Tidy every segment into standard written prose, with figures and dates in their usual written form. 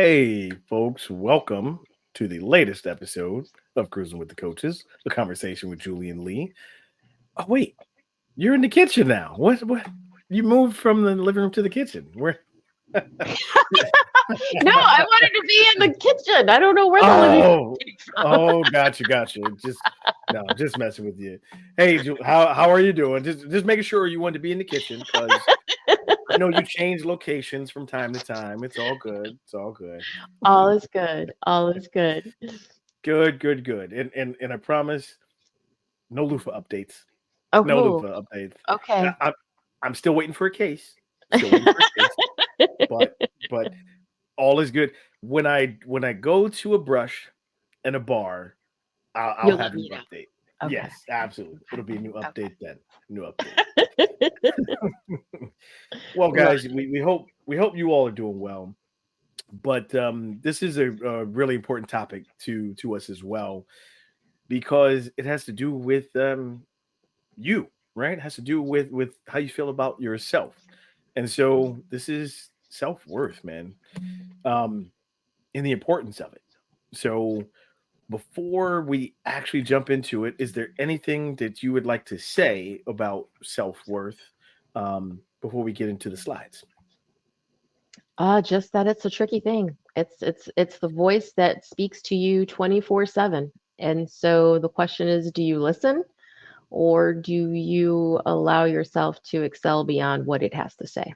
Hey, folks, welcome to the latest episode of Cruzin With The Coaches, a conversation with Julie and Lee. Oh, wait, you're in the kitchen now. What? You moved from the living room to the kitchen. Where? No, I wanted to be in the kitchen. I don't know where the living Oh, room came from. oh, gotcha. Just no, just messing with you. Hey, how are you doing? Just making sure you want to be in the kitchen because I know you change locations from time to time. It's all good. It's all good. All is good. All is good. Good. And I promise no loofah updates. Oh, No cool. loofah updates. Okay. I'm still waiting for a case. Still waiting for a case, but all is good. When I go to a brush and a bar, I'll You'll let have me you know. update. Okay. Yes, absolutely. It'll be a new Okay. update then. New update. Well, Love guys, we hope you all are doing well. But this is a really important topic to us as well because it has to do with you, right? It has to do with how you feel about yourself. And so this is self-worth, man. Um and the importance of it. So before we actually jump into it, is there anything that you would like to say about self-worth before we get into the slides? just that it's a tricky thing. It's the voice that speaks to you 24/7. And so the question is, do you listen or do you allow yourself to excel beyond what it has to say?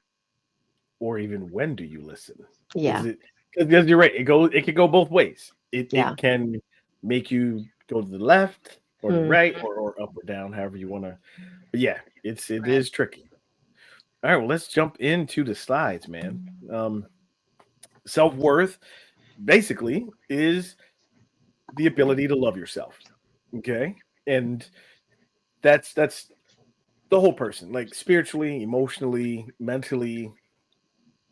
Or even when do you listen? Is Yeah. it because you're right, it could go both ways. It Yeah. can make you go to the left or the Mm, right or up or down, however you want to. But yeah, it right. is tricky. All right, well, let's jump into the slides, man. Self worth basically is the ability to love yourself. Okay, and that's the whole person, like spiritually, emotionally, mentally.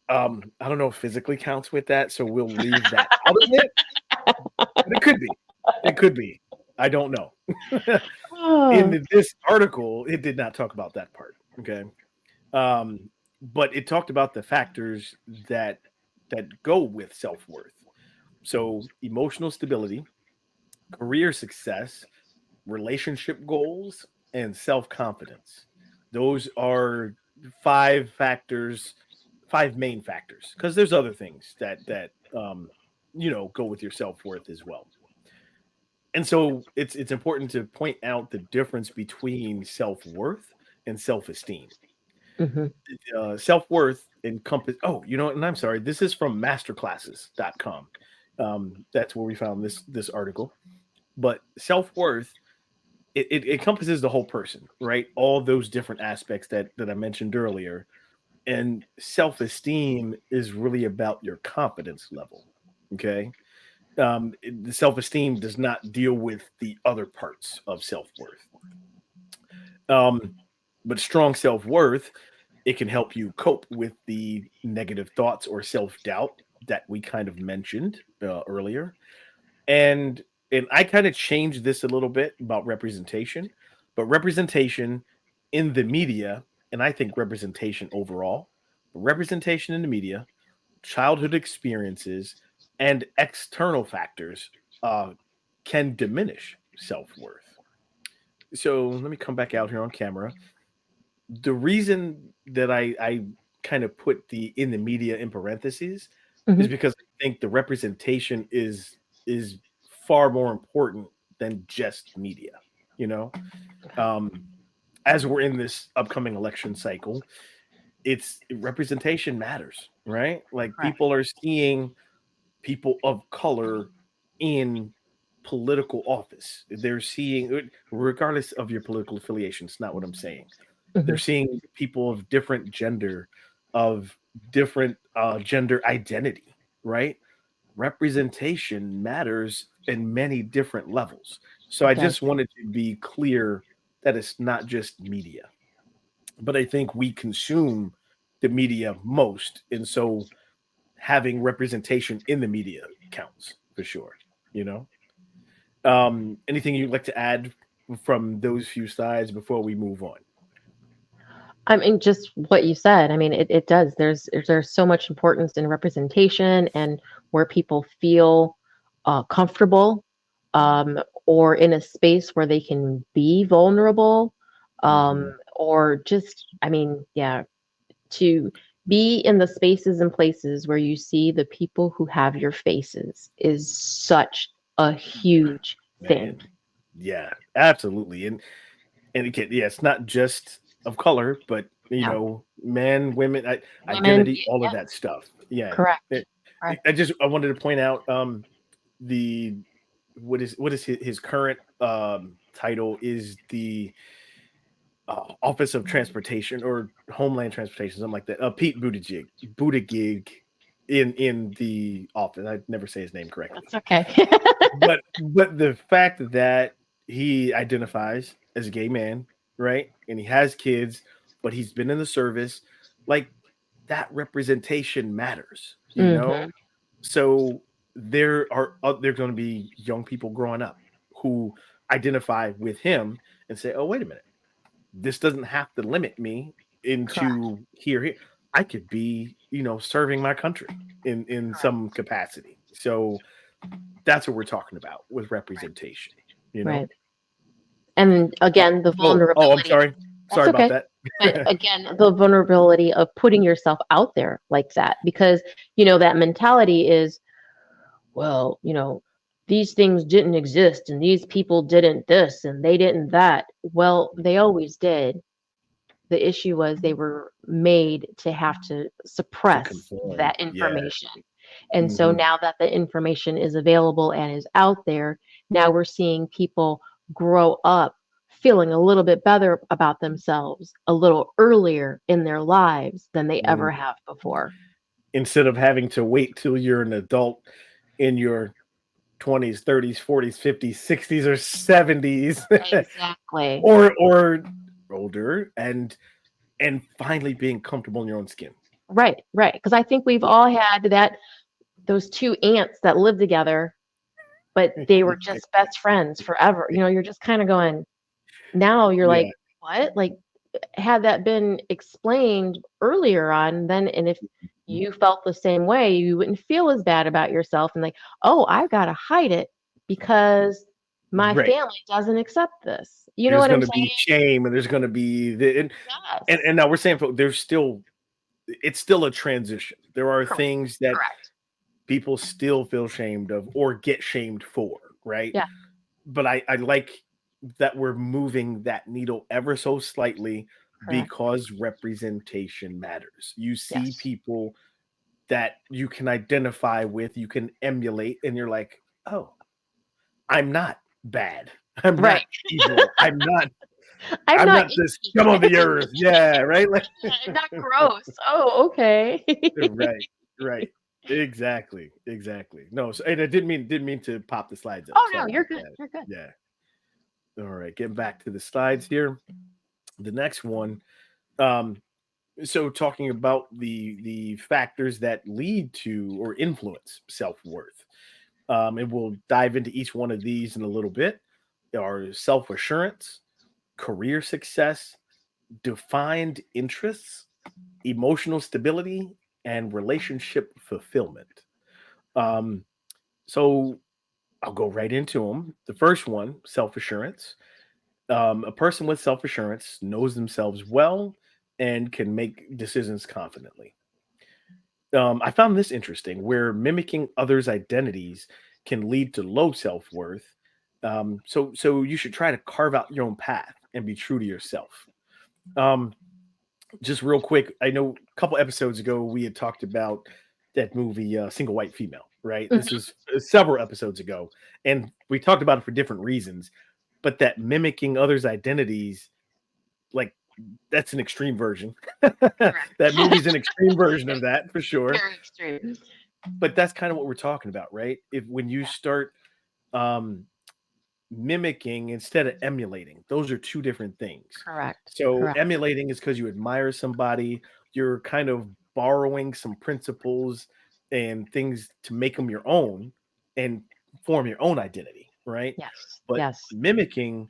I don't know if physically counts with that, so we'll leave that out of it. But it could be. It could be. I don't know. Oh, In this article, it did not talk about that part. Okay. But it talked about the factors that go with self-worth. So emotional stability, career success, relationship goals, and self-confidence. Those are five factors, five main factors, because there's other things that go with your self-worth as well. And so it's important to point out the difference between self-worth and self-esteem. hmm. Self-worth encompass and I'm sorry, this is from masterclasses.com. That's where we found this article. But self-worth, it encompasses the whole person, right? All those different aspects that I mentioned earlier. And self-esteem is really about your confidence level. Okay. The self-esteem does not deal with the other parts of self-worth. Um, but strong self-worth, it can help you cope with the negative thoughts or self-doubt that we kind of mentioned earlier. And and I kind of changed this a little bit about representation, but representation in the media, and I think representation overall, representation in the media, childhood experiences, and external factors uh, can diminish self-worth. So let me come back out here on camera. The reason that I kind of put the in the media in parentheses is Hmm. because I think the representation is far more important than just media. You know, um, as we're in this upcoming election cycle, it's representation matters, right? Like Correct. people are seeing people of color in political office. They're seeing, regardless of your political affiliation, it's not what I'm saying. They're Hmm. seeing people of different gender, of different gender identity, right? Representation matters in many different levels. So I It just does. wanted to be clear that it's not just media, but I think we consume the media most. And so having representation in the media counts for sure, you know? Anything you'd like to add from those few slides before we move on? I mean, just what you said. I mean, it does. There's so much importance in representation and where people feel comfortable, or in a space where they can be vulnerable, Mhm. or just, I mean, yeah, to be in the spaces and places where you see the people who have your faces is such a huge thing. Man, yeah, absolutely. And again, yeah, it's not just of color, but Yeah, men, women, women. identity, all of Yeah, that stuff. Yeah. correct. It, Correct. I wanted to point out the what is his current title is the Office of Transportation or Homeland Transportation, something like that. Pete Buttigieg in the office. I never say his name correctly. That's okay. But the fact that he identifies as a gay man, right? And he has kids, but he's been in the service, like that representation matters, you know? Hmm. So there going to be young people growing up who identify with him and say, "Oh, wait a minute. This doesn't have to limit me Correct. into here. I could be, serving my country in Correct. some capacity." So that's what we're talking about with Right. representation, you know? Right. And Uh, again, the I'm vulnerability. sorry. That's Sorry about okay. that. But again, the vulnerability of putting yourself out there like that, because, that mentality is, well, these things didn't exist and these people didn't this and they didn't that. Well, they always did. The issue was they were made to have to To suppress conform. that Yeah. information. And so Mhm. now that the information is available and is out there, now we're seeing people grow up feeling a little bit better about themselves a little earlier in their lives than they Mm. ever have before. Instead of having to wait till you're an adult in your 20s, 30s, 40s, 50s, 60s, or 70s, Exactly. or older, and finally being comfortable in your own skin. Right, right. Because I think we've all had those two aunts that lived together, but they were just best friends forever. You're just kind of going, now you're Yeah. like, what? Like, had that been explained earlier on, then, and if you felt the same way, you wouldn't feel as bad about yourself and like, oh, I've got to hide it because my Right. family doesn't accept this. You know There's what I'm gonna be saying? shame, and there's gonna be the Yes. and now we're saying there's still it's still a transition. There are Correct. things that Correct. people still feel shamed of or get shamed for, right? Yeah. But I like that we're moving that needle ever so slightly Correct. because representation matters. You see Yes. people that you can identify with, you can emulate, and you're like, oh, I'm not bad. I'm Right. not evil. I'm I'm not not this icky. scum of the earth. Yeah, right. Like, I'm not gross. Oh, okay. right, right. Exactly. No, so, and I didn't mean to pop the slides up. Oh no, Sorry you're about good. that. You're good. Yeah. All right, getting back to the slides here. The next one. Um, so talking about the factors that lead to or influence self-worth. And we'll dive into each one of these in a little bit. Are self-assurance, career success, defined interests, emotional stability, and relationship fulfillment. Um, so I'll go right into them. The first one, self assurance. A person with self assurance knows themselves well and can make decisions confidently. I found this interesting where mimicking others' identities can lead to low self worth. So you should try to carve out your own path and be true to yourself. Um, just real quick, I know a couple episodes ago we had talked about that movie, Single White Female, right? This Mhm. was several episodes ago, and we talked about it for different reasons. But that mimicking others' identities, like that's an extreme version. That Correct. movie's an extreme version of that for sure. Very extreme. But that's kind of what we're talking about, right? If when you Yeah. start um, mimicking instead of emulating. Those are two different things. Correct. So Correct. emulating is because you admire somebody, you're kind of borrowing some principles and things to make them your own and form your own identity, right? Yes. But Yes. mimicking,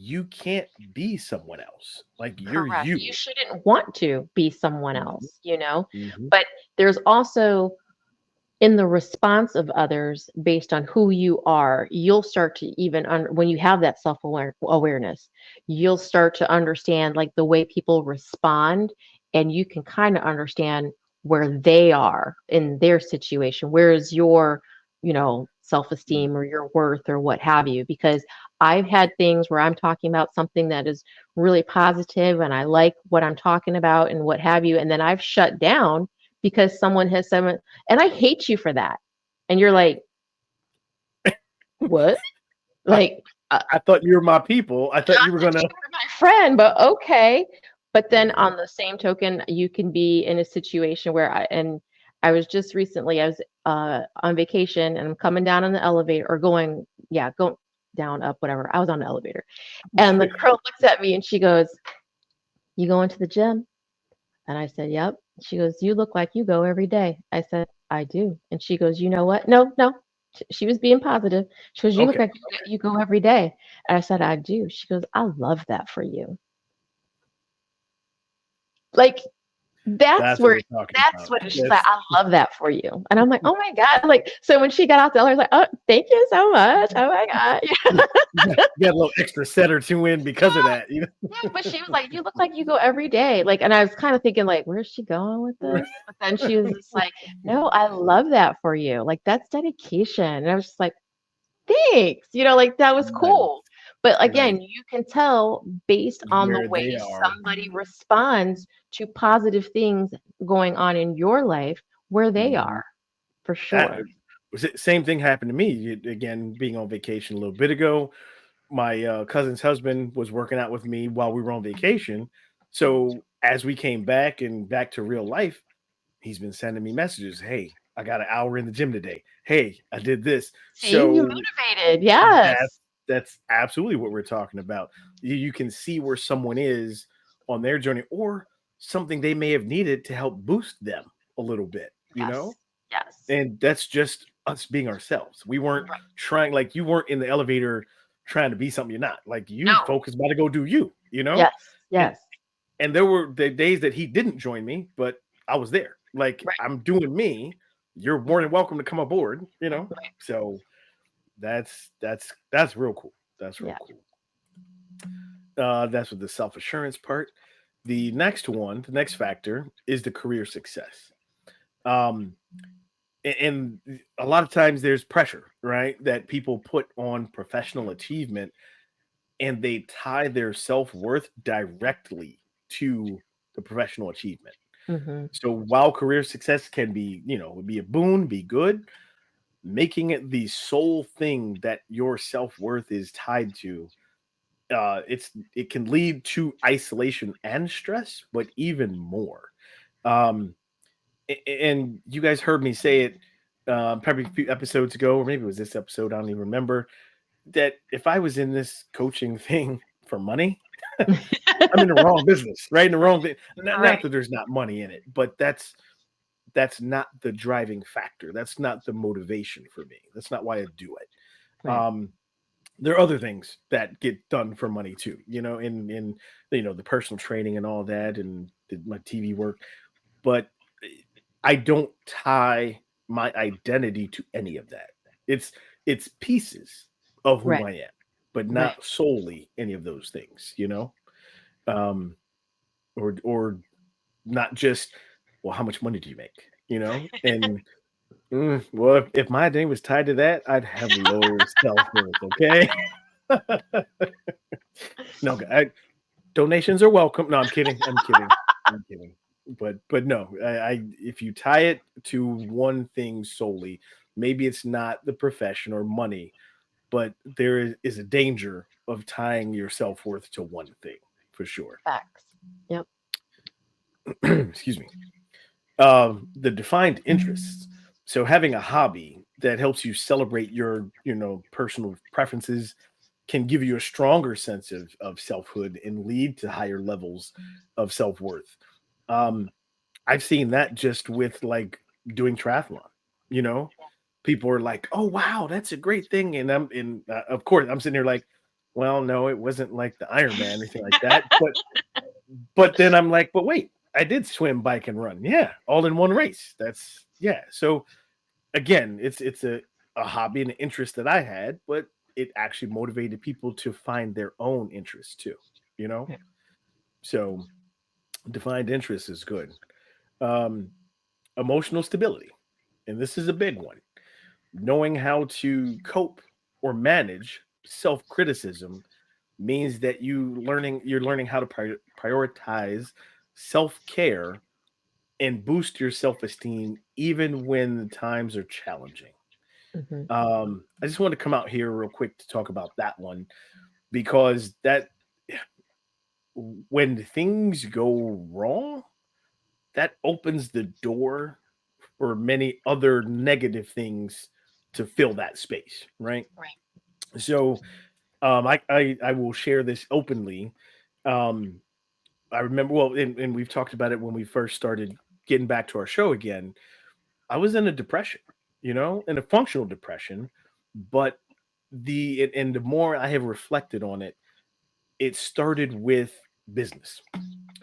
you can't be someone else. Like you're Correct. You you. shouldn't want to be someone Mhm, else, you know? mhm, But there's also in the response of others based on who you are, you'll start to even when you have that awareness, you'll start to understand like the way people respond, and you can kind of understand where they are in their situation. Where is your, self-esteem or your worth or what have you? Because I've had things where I'm talking about something that is really positive and I like what I'm talking about and what have you, and then I've shut down because someone has said, and I hate you for that. And you're like, what? I, Like, I thought you were my people. I thought I you were thought gonna. you were my friend, but okay. But then Yeah. on the same token, you can be in a situation where I was just recently, I was on vacation and I'm coming down on the elevator or going down, up, whatever. I was on the elevator. And the girl looks at me and she goes, "You going to the gym?" And I said, "Yep." She goes, "You look like you go every day." I said, "I do." And she goes, "You know what? No, no." She was being positive. She goes, "You look Okay. like you go every day." And I said, "I do." She goes, "I love that for you." Like, that's That's what where we're talking that's about. what she's like, That's "I love that for you." And I'm like, "Oh my God." Like, so when she got out the elevator, I was like, "Oh, thank you so much. Oh my God." you got a little extra set or two in because of that. You Yeah, but she was like, "You look like you go every day." Like, and I was kind of thinking, like, where's she going with know? this? But then she was just like, "No, I love that for you. Like, that's dedication." And I was just like, "Thanks." Like that was Right. cool. But Right. again, you can tell based on the Where way they are. somebody responds to positive things going on in your life, where they Mhm. are, for That sure. same thing happened to me. Again, being on vacation a little bit ago, my cousin's husband was working out with me while we were on vacation. So as we came back and back to real life, he's been sending me messages. Hey, I got an hour in the gym today. Hey, I did this. See, you So motivated. that's Yes. that's absolutely what we're talking about. You can see where someone is on their journey or something they may have needed to help boost them a little bit, Yes. Yes. and that's just us being ourselves. We weren't Right. trying, like you weren't in the elevator trying to be something you're not. Like you No. focused about to go do you. Yes. And Yes. there were the days that he didn't join me, but I was there. Like Right. I'm doing me. You're more than welcome to come aboard. Right. So that's real cool. That's real Yeah. cool. That's with the self-assurance part. The next factor is the career success. Um, and a lot of times there's pressure, right, that people put on professional achievement, and they tie their self-worth directly to the professional achievement. Mm-hmm. So while career success can be a boon, be good, making it the sole thing that your self-worth is tied to, it can lead to isolation and stress, but even more. Um, and you guys heard me say it probably a few episodes ago, or maybe it was this episode. I don't even remember that if I was in this coaching thing for money, I'm in the wrong business, right? In the wrong thing. Not Right. that there's not money in it, but that's not the driving factor. That's not the motivation for me. That's not why I do it. Right. There are other things that get done for money too, in the personal training and all that, and my TV work. But I don't tie my identity to any of that. It's pieces of who Right. I am, but Right. not solely any of those things. Um, or not just, well, how much money do you make? And well, if my identity was tied to that, I'd have low self-worth. Okay. No, donations are welcome. No, I'm kidding. I'm kidding. I'm kidding. But no, I if you tie it to one thing solely, maybe it's not the profession or money, but there is a danger of tying your self-worth to one thing for sure. Facts. Yep. Excuse me. The defined interests. So having a hobby that helps you celebrate your personal preferences can give you a stronger sense of selfhood and lead to higher levels of self-worth. Um, I've seen that just with like doing triathlon. You know, people are like, "Oh wow, that's a great thing," and of course I'm sitting here like, well, no, it wasn't like the Iron Man or anything like that. But then I'm like, but wait, I did swim, bike, and run. Yeah, all in one race. That's yeah. So again, it's a hobby and an interest that I had, but it actually motivated people to find their own interests too. You know, Yeah. so defined interest is good. Um, Emotional stability, and this is a big one. Knowing how to cope or manage self criticism means that you're learning how to prioritize self care and boost your self esteem even when the times are challenging. Hmm. I just want to come out here real quick to talk about that one because that when things go wrong, that opens the door for many other negative things to fill that space, right? Right. So I will share this openly. Um, I remember well, and we've talked about it when we first started getting back to our show again. I was in a depression, in a functional depression, but and the more I have reflected on it, it started with business.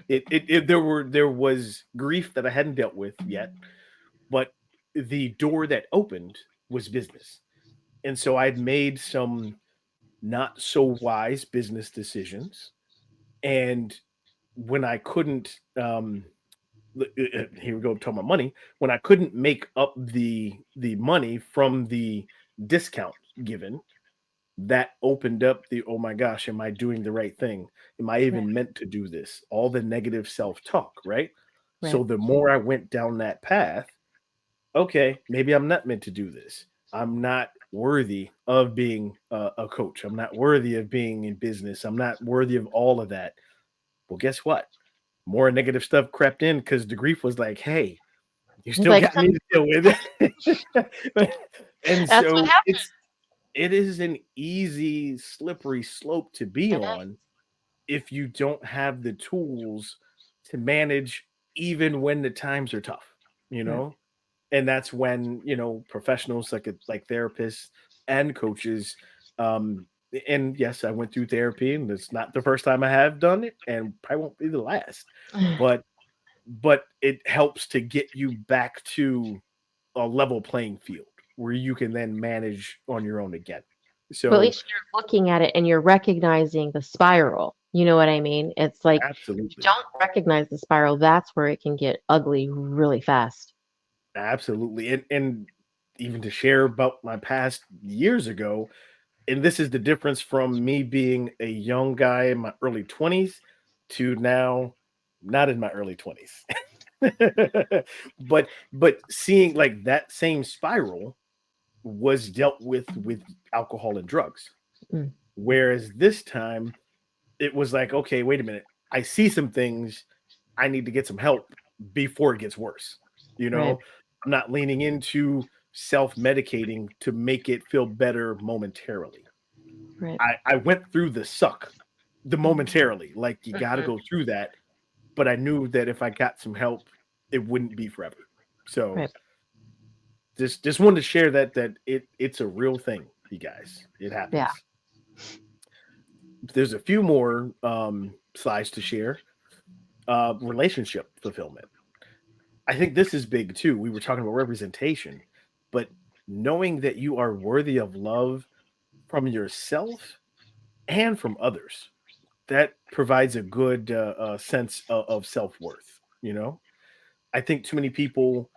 There was grief that I hadn't dealt with yet, but the door that opened was business. And so I'd made some not so wise business decisions. And when I couldn't, here we go talking about money. When I couldn't make up the money from the discount given, that opened up the oh my gosh, am I doing the right thing? Am I Right. even meant to do this? All the negative self talk, right? Right. So the more I went down that path, okay, maybe I'm not meant to do this. I'm not worthy of being a coach. I'm not worthy of being in business. I'm not worthy of all of that. Well, guess what? More negative stuff crept in because the grief was like, hey, you It's still like, got me to deal with. And that's what so happened. it is an easy, slippery slope to be It is. on if you don't have the tools to manage even when the times are tough, you Right. know? And that's when, professionals like therapists and coaches, um, and yes, I went through therapy and it's not the first time I have done it and probably won't be the last, but it helps to get you back to a level playing field where you can then manage on your own again. But at So least you're looking at it and you're recognizing the spiral. You know what I mean? It's like if you absolutely. don't recognize the spiral, that's where it can get ugly really fast. Absolutely. And even to share about my past years ago, and this is the difference from me being a young guy in my early 20s to now not in my early 20s. but seeing like that same spiral was dealt with alcohol and drugs. Mm. Whereas this time it was like, okay, wait a minute. I see some things. I need to get some help before it gets worse. You Right. know, I'm not leaning into self medicating to make it feel better momentarily. Right. I went through the suck, the momentarily, like you got to Mhm. go through that. But I knew that if I got some help, it wouldn't be forever. So Right. just wanted to share that it's a real thing, you guys. It Yeah. happens. There's a few more slides to share. Relationship fulfillment. I think this is big too. We were talking about representation, but knowing that you are worthy of love from yourself and from others, that provides a good sense of self worth. I think too many people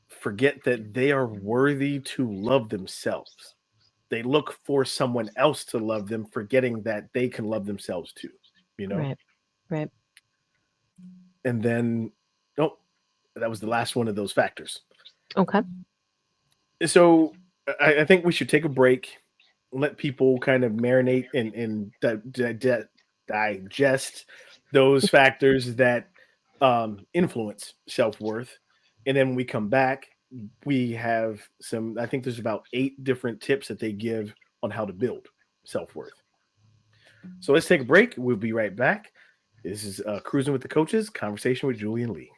forget that they are worthy to love themselves. They look for someone else to love them, forgetting that they can love themselves too. You know, Right. Right. and then oh, that was the last one of those factors. Okay. So I think we should take a break, let people kind of marinate and digest those factors that influence self worth. And then when we come back, we have some, I think there's about 8 different tips that they give on how to build self worth. So let's take a break. We'll be right back. This is Cruising with the Coaches, conversation with Julian Lee.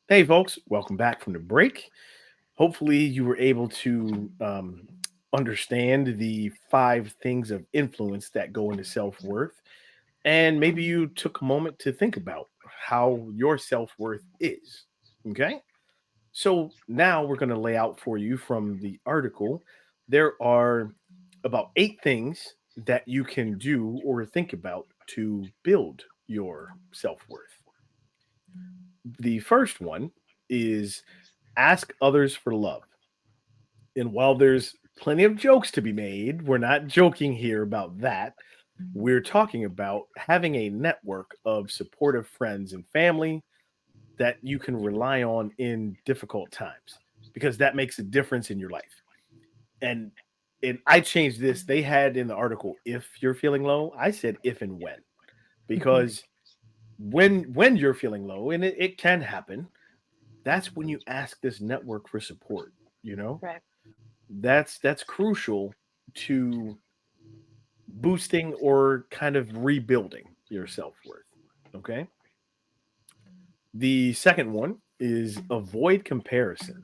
Hey, folks, welcome back from the break. Hopefully, you were able to understand the 5 things of influence that go into self worth. And maybe you took a moment to think about how your self worth is. Okay. So now we're going to lay out for you from the article. There are about 8 things that you can do or think about to build your self worth. The first one is ask others for love. And while there's plenty of jokes to be made, we're not joking here about that. We're talking about having a network of supportive friends and family that you can rely on in difficult times because that makes a difference in your life. And I changed this. They had in the article if you're feeling low, I said if and when Mhm. because when you're feeling low and it can happen, that's when you ask this network for support, you know? Right. That's crucial to boosting or kind of rebuilding your self-worth. Okay? The second one is avoid comparison.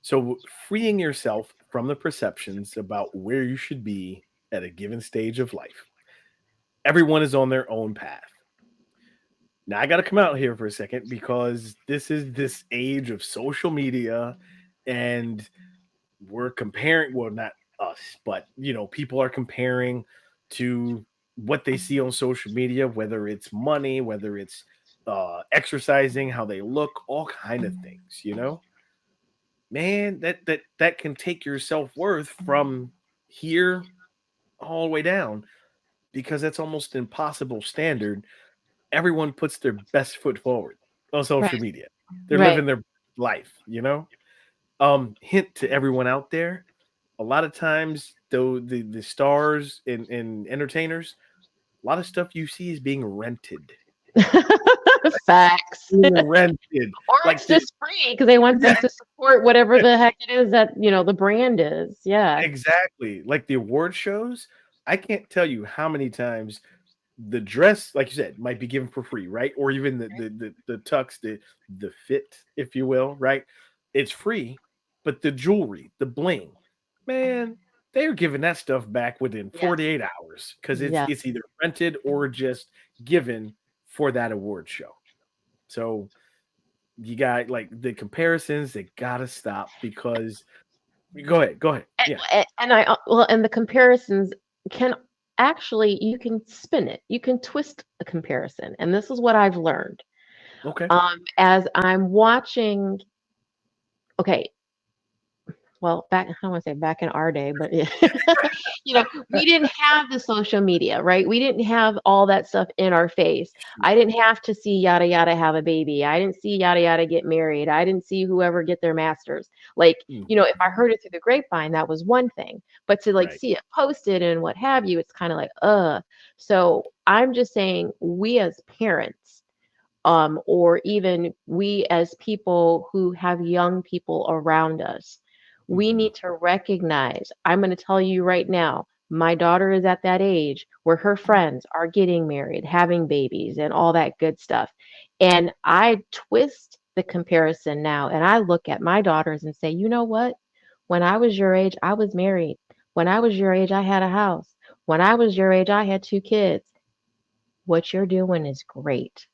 So freeing yourself from the perceptions about where you should be at a given stage of life. Everyone is on their own path. Now I got to come out here for a second because this is this age of social media and we're comparing, well, not us, but people are comparing to what they see on social media, whether it's money, whether it's exercising, how they look, all kind of things. Man, that can take your self-worth from here all the way down because that's almost an impossible standard. Everyone puts their best foot forward on social Right. media. They're Right. living their life. Hint to everyone out there, a lot of times though the stars and entertainers, a lot of stuff you see is being rented. Facts. Being rented. Or Like it's just free because they want them yeah, to support whatever the heck it is that, the brand is. Yeah. exactly. Like the award shows, I can't tell you how many times the dress, like you said, might be given for free, right? Or even the tux, the fit, if you will, right? It's free, but the jewelry, the bling, man, they're giving that stuff back within Yes. 48 hours because it's Yes. either rented or just given for that award show. So you got like the comparisons, they gotta stop because go ahead. Yeah. And and the comparisons can actually, you can spin it. You can twist a comparison. And this is what I've learned. Okay. As I'm watching, okay, well, back, I don't want to say back in our day, but yeah, we didn't have the social media, right? We didn't have all that stuff in our face. I Sure. didn't have to see yada yada have a baby. I didn't see yada yada get married. I didn't see whoever get their masters. Like, Mhm. if I heard it through the grapevine, that was one thing. But to like Right. see it posted and what have you, it's kind of like, So I'm just saying, we as parents, or even we as people who have young people around us, we Mhm. need to recognize. I'm going to tell you right now, my daughter is at that age where her friends are getting married, having babies, and all that good stuff. And I twist the comparison now and I look at my daughters and say, you know what? When I was your age, I was married. When I was your age, I had a house. When I was your age, I had 2 kids. What you're doing is great.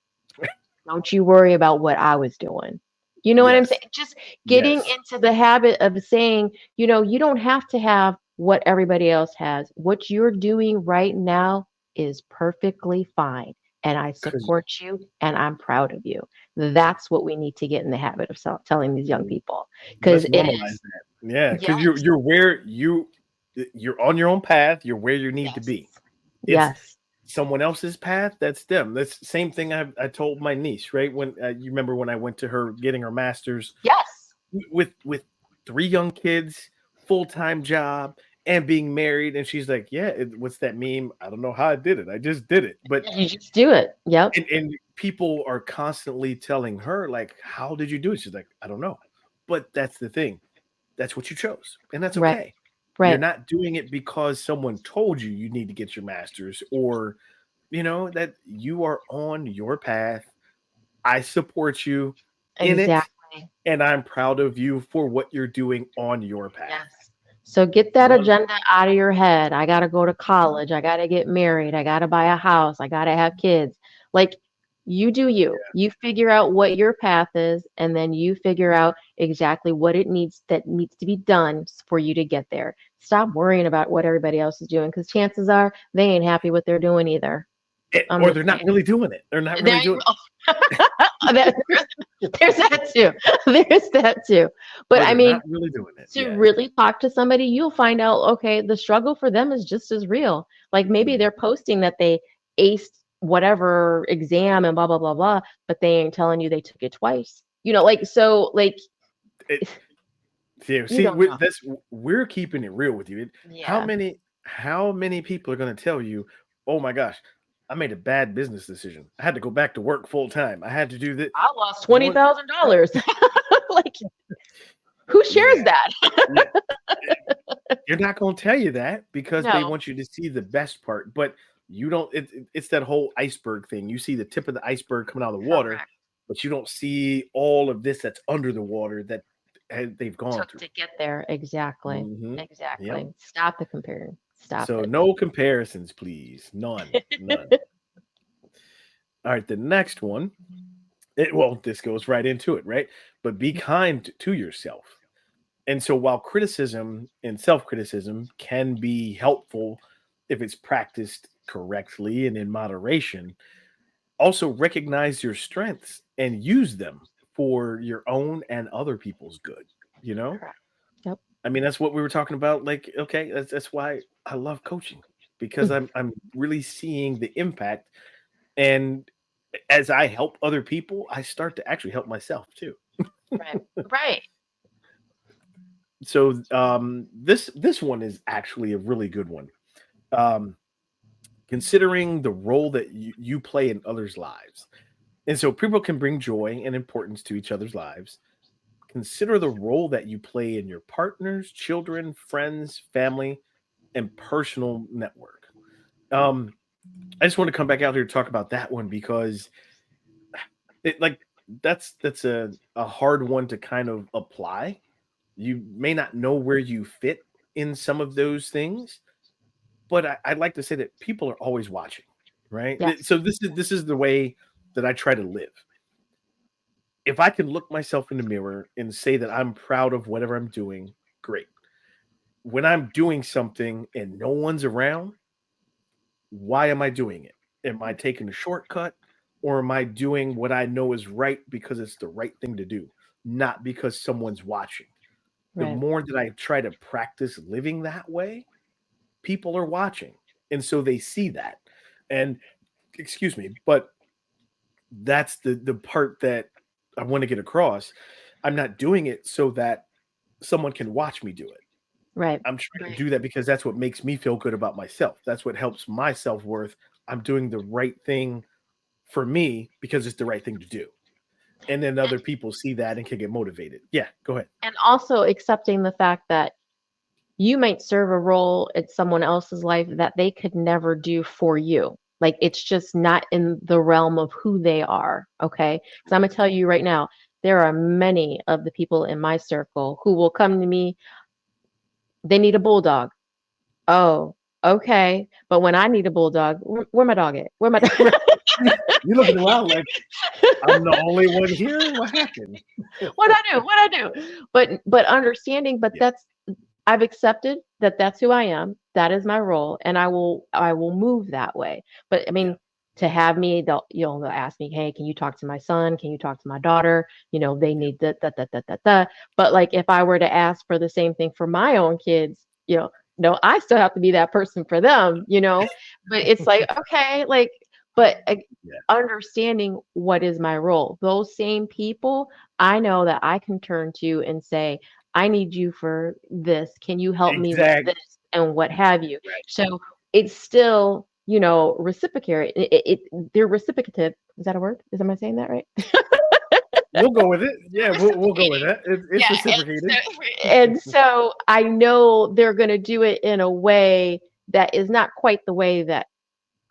Don't you worry about what I was doing. You know what I'm Yes. saying? Just getting Yes. into the habit of saying, you don't have to have what everybody else has. What you're doing right now is perfectly fine. And I Because support you and I'm proud of you. That's what we need to get in the habit of telling these young people. Because let's it normalize is, that. Yeah, because yes, you're where you're on your own path. You're where you need to yes, be. It's yes, someone else's path. That's them. That's the same thing I told my niece. Right when you remember when I went to her getting her master's yes. with 3 young kids, full-time job, and being married, and she's like, "Yeah, what's that meme? I don't know how I did it. I just did it." But You just do it. Yep. and people are constantly telling her like, "How did you do it?" She's like, "I don't know." But that's the thing. That's what you chose, and that's Right. okay. You're Right. not doing it because someone told you you need to get your master's or that you are on your path. I support you. in it, Exactly. and I'm proud of you for what you're doing on your path. Yes. So get that One, agenda out of your head. I got to go to college. I got to get married. I got to buy a house. I got to have kids. Like, you do you. You figure out what your path is, and then you figure out exactly what it needs that needs to be done for you to get there. Stop worrying about what everybody else is doing, because chances are they ain't happy what they're doing either. I'm or just they're not saying. really doing it. They're not There really you doing go. There's that too. There's that too. But or I they're not mean, really doing it. to Yeah. really talk to somebody, you'll find out, okay, the struggle for them is just as real. Like maybe Mhm. they're posting that they aced whatever exam and blah, blah, blah, blah, but they ain't telling you they took it twice. Like, so, like, It, yeah, you see, don't know. we're keeping it real with you. How Yeah. many people are going to tell you, "Oh my gosh, I made a bad business decision. I had to go back to work full time. I had to do this." I lost One, $20,000. Like, who shares yeah, that? yeah. You're not going to tell you that because they No. want you to see the best part, but you don't. It's that whole iceberg thing. You see the tip of the iceberg coming out of the water, Correct. but you don't see all of this that's under the water that they've gone Took through. to get there. Exactly. Hmm. Yep. Exactly. Stop the comparing. Stop So it. no comparisons, please. None. None. All right. The next one. Well, this goes right into it, right? But be kind to yourself. And so while criticism and self-criticism can be helpful if it's practiced correctly and in moderation, also recognize your strengths and use them for your own and other people's good, you know? Correct. Yep. I mean, that's what we were talking about. Like, okay, that's why I love coaching because I'm really seeing the impact. And as I help other people, I start to actually help myself too. Right. Right. So this one is actually a really good one. Um, considering the role that you play in others' lives. And so people can bring joy and importance to each other's lives. Consider the role that you play in your partners, children, friends, family, and personal network. Um, I just want to come back out here to talk about that one because it like that's a hard one to kind of apply. You may not know where you fit in some of those things, but I'd like to say that people are always watching, right? Yes. So this is the way that I try to live. If I can look myself in the mirror and say that I'm proud of whatever I'm doing, great. When I'm doing something and no one's around, why am I doing it? Am I taking a shortcut or am I doing what I know is right because it's the right thing to do, not because someone's watching? The Right. more that I try to practice living that way, people are watching. And so they see that. And excuse me, but that's the part that I want to get across. I'm not doing it so that someone can watch me do it. Right. I'm trying to Right. do that because that's what makes me feel good about myself. That's what helps my self-worth. I'm doing the right thing for me because it's the right thing to do. And then other people see that and can get motivated. Yeah, go ahead. And also accepting the fact that you might serve a role in someone else's life that they could never do for you. Like it's just not in the realm of who they are. Okay. So I'm going to tell you right now, there are many of the people in my circle who will come to me, they need a bulldog. Oh, okay. But when I need a bulldog, where my dog at? Where my dog? You're looking around like I'm the only one here. What happened? What I do? What I do? But understanding, but Yeah, that's I've accepted that that's who I am. That is my role, and I will move that way. But I yeah, mean, to have me, they'll ask me, hey, can you talk to my son? Can you talk to my daughter? They yeah. need that. But like if I were to ask for the same thing for my own kids, no, I still have to be that person for them. But it's like okay, like, but Yeah. understanding what is my role. Those same people, I know that I can turn to and say, I need you for this. Can you help me with Exactly. this and what have you? Right. So it's still, reciprocate. They're reciprocative. Is that a word? Am I saying that right? We'll go with it. Yeah, we'll go with Reciprocating. that. It's Yeah. reciprocated. And so I know they're going to do it in a way that is not quite the way that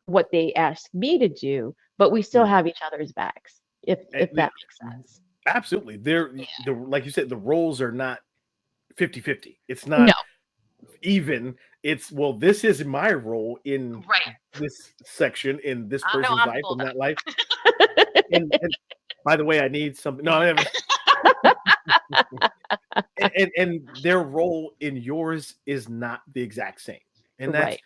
what they ask me to do, but we still Yeah. have each other's backs, if And that makes sense. Absolutely. Like you said, the roles are not 50-50. It's No, not even. It's, well, this is my role in right. this section, in this I know person's I'm life, full in that life. time. And by the way, I need something. No, and their role in yours is not the exact same. And that's, Right.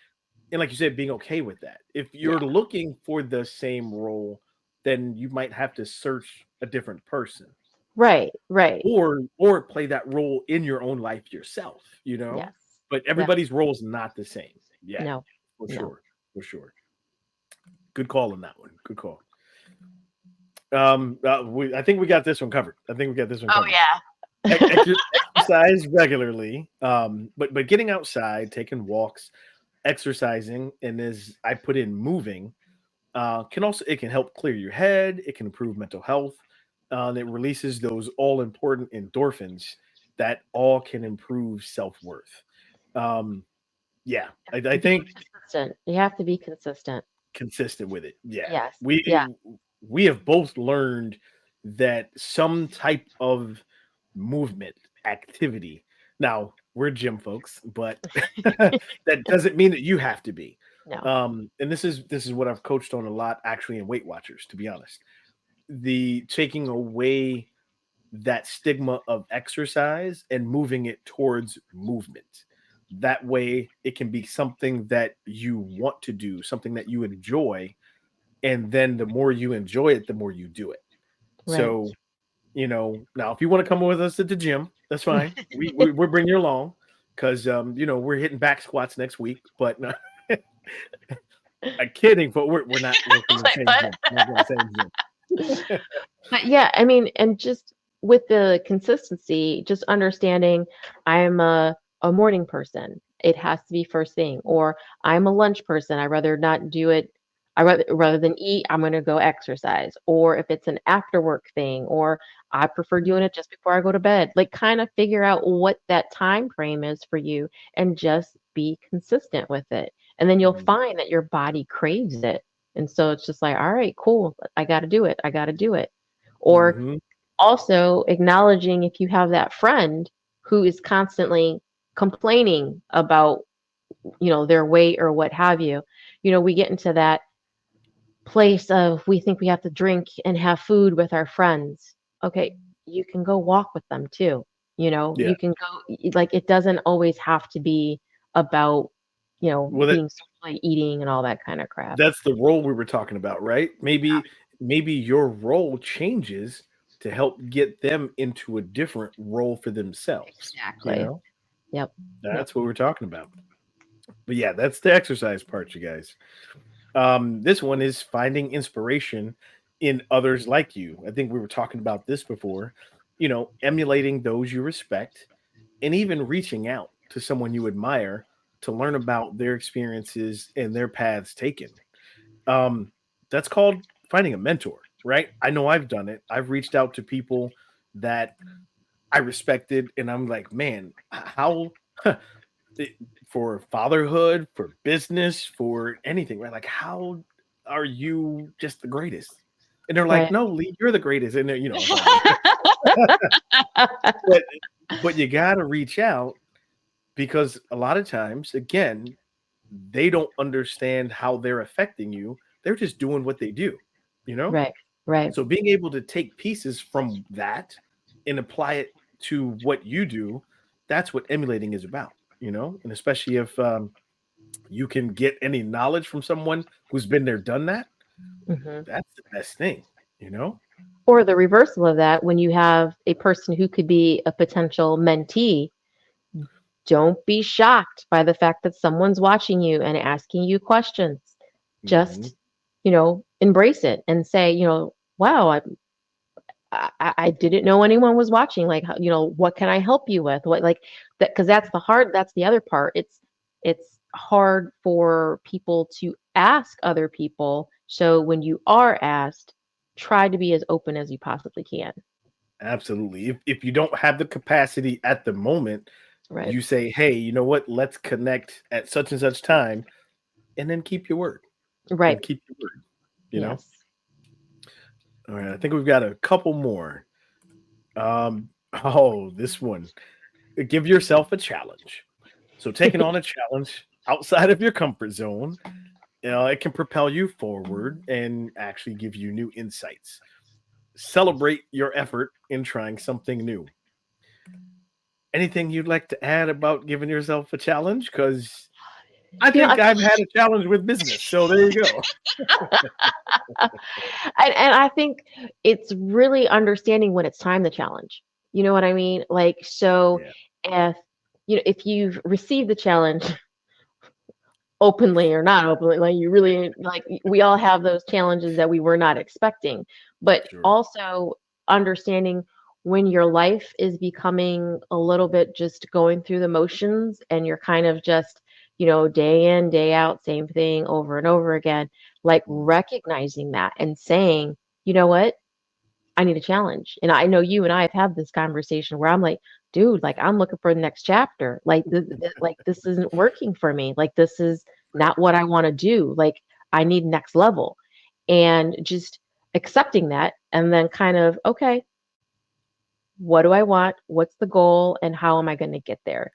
and like you said, being okay with that. If Yeah. you're looking for the same role, then you might have to search a different person, Right. Right. or play that role in your own life yourself, you know? Yes. But Yeah. everybody's role is not the same. Yeah, No. for No. sure. For sure. Good call on that one. Good call. I think we got this one covered. I think we got this one Oh covered. yeah. Exercise regularly, but getting outside, taking walks, exercising, and as I put in moving, it can help clear your head. It can improve mental health. And it releases those all important endorphins that all can improve self worth. Um, yeah, I Being think consistent. You have to be consistent. consistent with it. Yeah, Yes. we Yeah. we have both learned that some type of movement activity. Now we're gym folks, but that doesn't mean that you have to be. No. And this is what I've coached on a lot, actually, in Weight Watchers. To be honest, the taking away that stigma of exercise and moving it towards movement. That way, it can be something that you want to do, something that you enjoy, and then the more you enjoy it, the more you do it. Right. So, now if you want to come with us at the gym, that's fine. We're bringing you along because we're hitting back squats next week. But no, I'm kidding, but we're not working in the Like, same but gym. Not in the same gym. but yeah, I mean, and just with the consistency, just understanding I'm a morning person. It has to be first thing. Or I'm a lunch person. I rather not do it. Rather than eat, I'm gonna go exercise. Or if it's an after work thing, or I prefer doing it just before I go to bed. Like kind of figure out what that time frame is for you and just be consistent with it. And then you'll find that your body craves it. And so it's just like, all right, cool. I got to do it. I got to do it. Or Mm-hmm. also acknowledging if you have that friend who is constantly complaining about, their weight or what have you. We get into that place of we think we have to drink and have food with our friends. Okay, you can go walk with them too. Yeah. You can go, like, it doesn't always have to be about, Well, being socially eating and all that kind of crap. that's the role we were talking about, right? Maybe your role changes to help get them into a different role for themselves. You Exactly. know, Yep. Yep. that's what we're talking about. But yeah, that's the exercise part, you guys. This one is finding inspiration in others like you. I think we were talking about this before. Emulating those you respect, and even reaching out to someone you admire to learn about their experiences and their paths taken. Um, that's called finding a mentor, right? I know I've done it. I've reached out to people that I respected, and I'm like, man, how it- for fatherhood, for business, for anything, right? Like, how are you just the greatest? And they're like, Right. no, Lee, you're the greatest. And it's all good. but but you gotta reach out because a lot of times, again, they don't understand how they're affecting you. They're just doing what they do, you know? Right. Right. So being able to take pieces from that and apply it to what you do, that's what emulating is about. And especially if you can get any knowledge from someone who's been there, done that, Hmm. that's the best thing. Or the reversal of that, when you have a person who could be a potential mentee, don't be shocked by the fact that someone's watching you and asking you questions. Hmm. Just, embrace it and say, wow, I didn't know anyone was watching. Like, what can I help you with? What, like that, because that's the other part. It's hard for people to ask other people. So when you are asked, try to be as open as you possibly can. Absolutely. If you don't have the capacity at the moment, Right. you say, hey, you know what? Let's connect at such and such time, and then keep your word. Right. And keep your word. You know? Yes. All right. I think we've got a couple more. This one. Give yourself a challenge. So taking on a challenge outside of your comfort zone, it can propel you forward and actually give you new insights. Celebrate your effort in trying something new. Anything you'd like to add about giving yourself a challenge? Because I You know, I think feel I've had a challenge with business. So there you go. and I think it's really understanding when it's time to challenge. You know what I mean? Like, so Yeah, if if you've received the challenge openly or not openly, like you really like we all have those challenges that we were not expecting, but sure. also understanding when your life is becoming a little bit just going through the motions and you're kind of just, day in, day out, same thing over and over again, like Mhm. recognizing that and saying, you know what? I need a challenge. And I know you and I have had this conversation where I'm like, dude, like I'm looking for the next chapter. Like this isn't working for me. Like this is Right. not what I want to do. Like I need next level. And just accepting that and then kind of, okay, what do I want? What's the goal and how am I going to get there?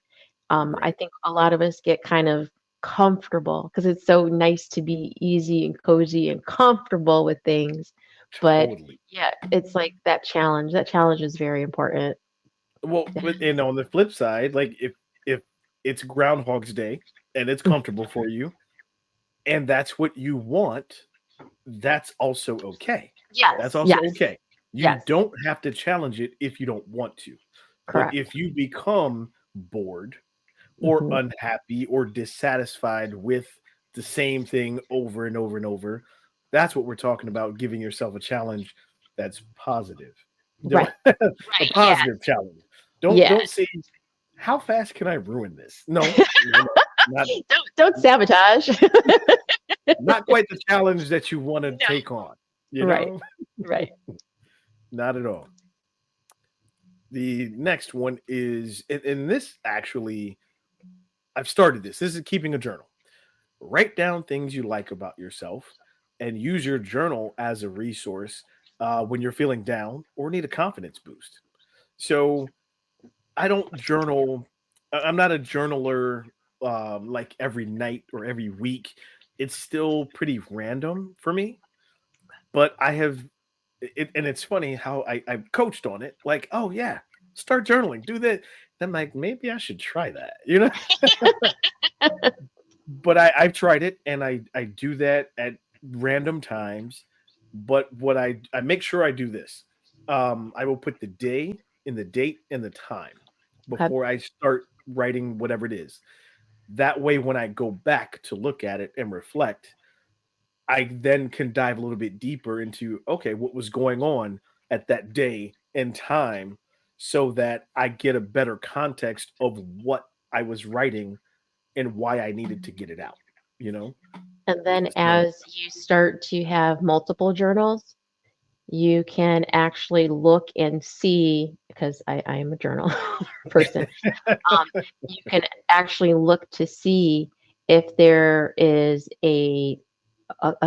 I Right. think a lot of us get kind of comfortable because it's so nice to be easy and cozy and comfortable with things. But Totally. yeah, it's like that challenge. That challenge is very important. Well, and on the flip side, like if it's Groundhog's Day and it's comfortable for you, and that's what you want, that's also okay. That's Yes, also yes, okay. You yes, don't have to challenge it if you don't want to. But correct. if you become bored or Hmm. unhappy or dissatisfied with the same thing over and over and over, that's what we're talking about, giving yourself a challenge that's positive. Don't Right, a right. Yeah, positive challenge. Don't yes. say, how fast can I ruin this? No, no, no. Not Don't sabotage. not quite the challenge that you want to No. take on, you Right, know? right. Not at all. The next one is, and this actually, I've started this. This is keeping a journal. Write down things you like about yourself and use your journal as a resource when you're feeling down or need a confidence boost. So I don't journal. I'm not a journaler like every night or every week. It's still pretty random for me, but I have and it's funny how I've coached on it. Like, oh yeah, start journaling, do that. I'm like, maybe I should try that, you know? But I've tried it and I do that at random times. But what I make sure I do this. I will put the day in the date and the time Okay. before I start writing whatever it is. That way, when I go back to look at it and reflect, I then can dive a little bit deeper into, okay, what was going on at that day and time so that I get a better context of what I was writing and why I needed to get it out, you know? And then So as you start to have multiple journals, you can actually look and see, because I am a journal person, um, you can actually look to see if there is a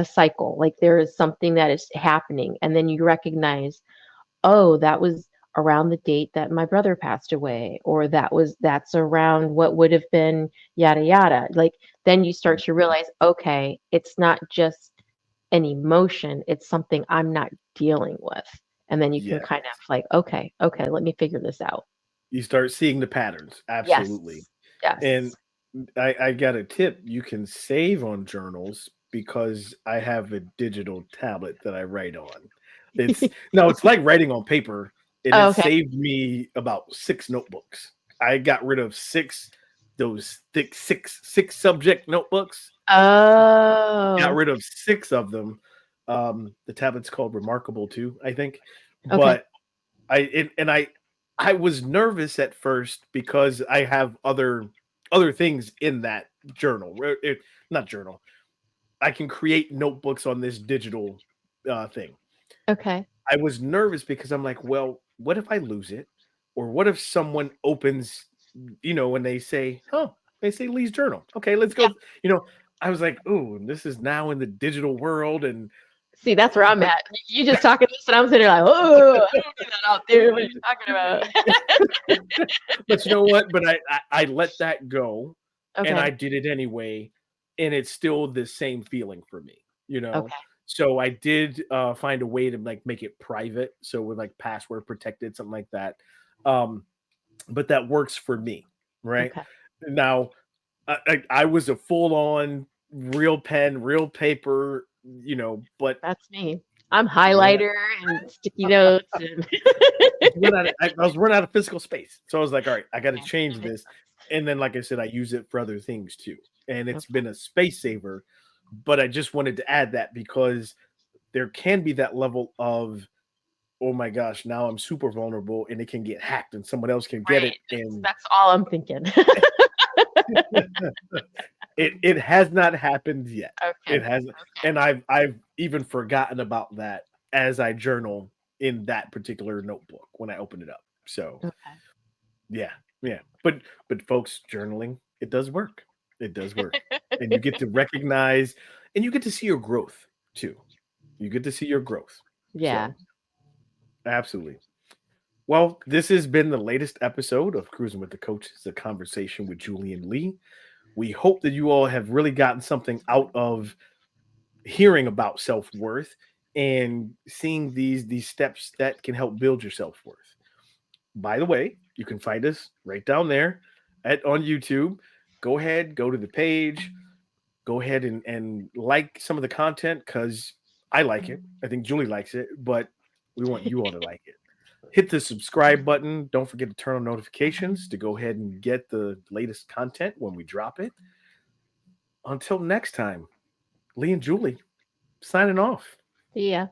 cycle, like there is something that is happening, and then you recognize, oh, that was around the date that my brother passed away, or that's around what would have been yada yada. Like then you start to realize, okay, it's not just an emotion, it's something I'm not dealing with. And then you can yeah, kind of like, okay, okay, let me figure this out. you start seeing the patterns. Absolutely. Yes. Yes. And I got a tip. You can save on journals because I have a digital tablet that I write on. It's no, it's like writing on paper, and Oh, it okay. saved me about 6 notebooks. I got rid of those thick six subject notebooks. Got Oh, rid of 6 of them. The tablet's called Remarkable too, I think. okay. But I was nervous at first because I have other things in that journal. Not journal. I can create notebooks on this digital thing. Okay. I was nervous because I'm like, well, what if I lose it? Or what if someone opens, and they say, oh, they say Lee's journal. Okay, let's Yeah. go. I was like, oh, this is now in the digital world. And See, that's where I'm at. You just talking this, and I'm sitting there like, oh, I don't do that out there. What are you talking about? But you know what? But I let that go, and I Okay. did it anyway, and it's still the same feeling for me, you know? Okay. So I did, find a way to, like, make it private, so with, like, password protected, something like that. Um, but that works for me, right? Okay. Now, I was a full-on real pen, real paper, but That's me. I'm run highlighter and sticky notes and I was running out of physical space. So I was like, all right, I got to yeah, change that makes this. And then, like I said, I use it for other things too. And sense. it's Okay. been a space saver. But I just wanted to add that because there can be that level of, oh my gosh, now I'm super vulnerable and it can get hacked and someone else can get Right. it. That's And that's all I'm thinking. it has not happened yet. It Okay. hasn't. Okay. And I've even forgotten about that as I journal in that particular notebook when I open it up. So Okay. yeah, yeah. But folks, journaling, it does work. It does work. And you get to recognize and you get to see your growth too. You get to see your growth. Yeah. So, absolutely. Well, this has been the latest episode of Cruising with the Coaches, a conversation with Julian Lee. We hope that you all have really gotten something out of hearing about self-worth and seeing these steps that can help build your self-worth. By the way, you can find us right down there on YouTube. Go ahead, go to the page, go ahead and like some of the content because I like it. I think Julie likes it, but we want you all to like it. Hit the subscribe button. Don't forget to turn on notifications to go ahead and get the latest content when we drop it. Until next time, Lee and Julie signing off. Yeah.